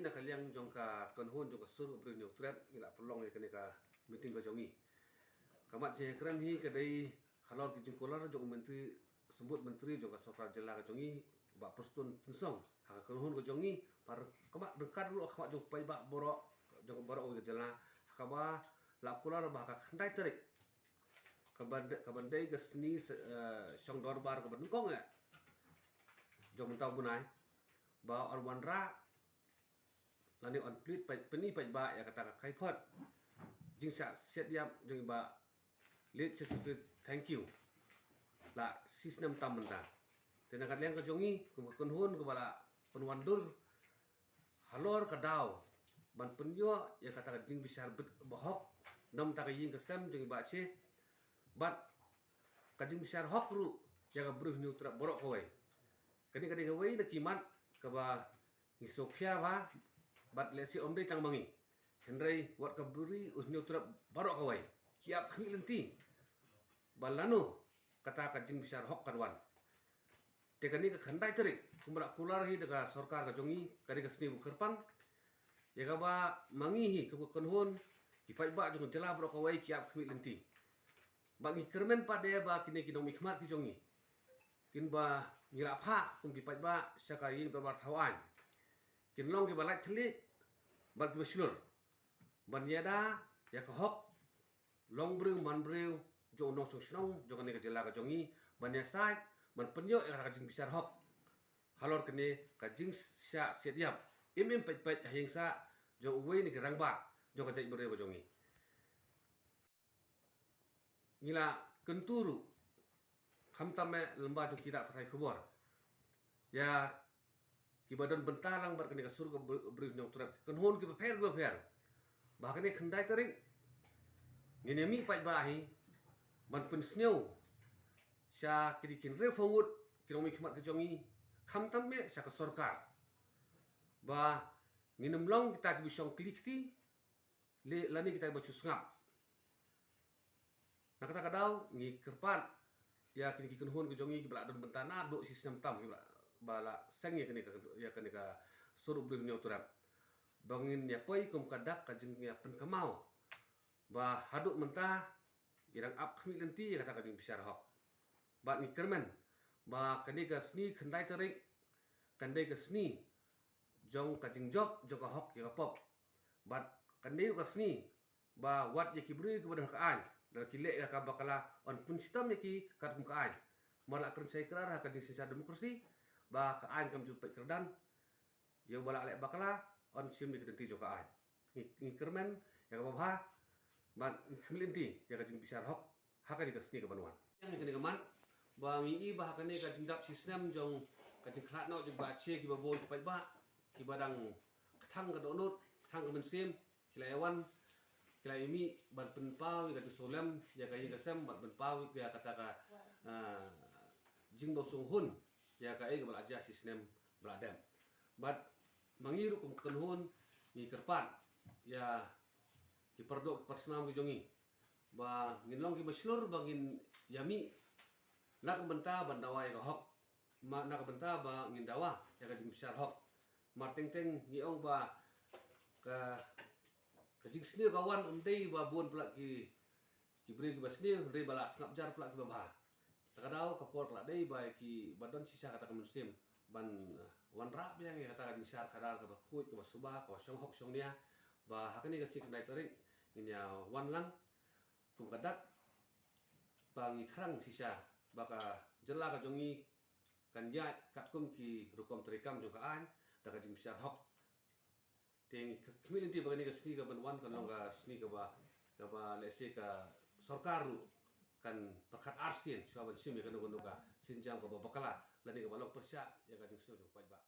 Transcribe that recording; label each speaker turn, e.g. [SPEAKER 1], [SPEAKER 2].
[SPEAKER 1] na kaliang jongka konhon jongka sur brin yo tret ngila pelong ya ka meeting ka jongi kamat je kran hi kadai halor ki jingkolar jong menteri sebut menteri jongka sokra jela ka jongi ba prostun tunsong ha konhon ka jongi par kamat dekat ru kamat jong pai ba borok jong borok ka jela kaba la kular ba ka khandai terik kabandai ka seni song dorbar ka bandung ya jong tau bunai ba orwan ra lani on plit peni ba ya kata kai phot jing sa set yap jing ba let chesit thank you la sistem tam menta tena kat leng ka jongi kun hun ko bala penwandur halor ka daw ban penyo ya kata jing bisar bahok nam ta ka yin ka sam jing ba che bat ka jing bisar hok ru ya ka bruh ni utra borok kawai kani ka wai na kimat ka ba ni sokhya ba bat lesi om dei tang mangi hendrai wat ka buri usnyo trap barok kawai kiap kami lenti balanu kata ka jing besar hok kanwan tekani ka khandai terik kumra kular hi daga sarkar ka jongi kari ka sni bukerpang ya ka ba mangi hi ka konhon ki pai ba jong jela barok kawai kiap kami lenti bangi kermen pade ba kini kinong mikmat ki jongi kin ba ngira pha kum ki pai ba sakai dobar thawan kin long ki balai thlik bat beslur ban yada ya ka hok long breu man breu jo no so snong jo kan ka jela ka jongi ban ya sai ban penyo ya ka jing bisar hok halor kene ka jing sya setiap im pet hing sa jo we ni rang ba jo ka jai breu jongi ngila kenturu hamtame lemba jo kira patai khobor ya ki badan bentalang bar kene ka surga beri nyong turat konhon ki per bahkan ni khandai terik ngene mi pai bahi ban pensneu sya kidi kin re fongut kinong mi khmat ka jongi kham tamme sya ka sarkar ba nginem long kita ki bisong klikti le lani kita bacu sngap nak kata kadau ngi kerpan ya kini konhon ka jongi ki bala don bentana do sistem tam ki bala seng ya kene ka suruh beri nyong turat bangin ya poi kum kadak ka jing ya pen kamau ba haduk mentah irang ap khmi lenti kata ka jing bisar hok ba ni kermen ba kani ka sni khandai terik kandai ka sni jong ka jing job joka hok ya pop bat kandai ka sni ba wat ya ki bri ka badan ka an dal ki le ka bakala on pun sistem ya ki ka kum ka an mala kren sai krar ka jing sisa demokrasi ba ka an kam jupet kerdan yo bala le bakala on sim ni kedenti joka an ni kermen ya ka babha ban khmilinti ya ka jing bisar hok haka ni ka sni ka banwan yang ni man ba mi i ba ka ni ka jing dap sistem jong ka jing khlat no jong ba che ki ba bol pai ba ki badang thang ka donut thang ka mensim kilaiwan kilai mi ban penpau ka jing solam ya ka ka sam ban penpau ya kata ka jing bo sung hun ya ka ka bala aja sistem bladam bat mangiru kum konhon ni kerpan ya ki perdok personam ki jongi ba nginlong ki baslur bangin yami nak benta bandawai ka hok ma nak benta ba ngindawa ya ka jing besar hok marteng teng ngiong ba ka jing sni kawan umdei ba bon pula ki beri ki basni re bala snap jar pula ki ba takadau kapor pula dei ba ki badon sisa kata ka musim ban wan rap yang kata ka jing sar khadar ka ba khut ka ba suba ka shong hok shong nia ba hakani ka sik dai terik inya wan lang kum kadat bangi thrang sisa baka jela ka jongi kan ya kat kum ki rukom terikam jo ka an da ka jing sar hok teng kemilinti bagani ka sni ka ban wan kan long ka sni ka ba lese ka sarkar kan pakat arsin swaban sim ya kan ka sinjam ka ba bakala lani ka balong persya ya ka jing sno jo pai ba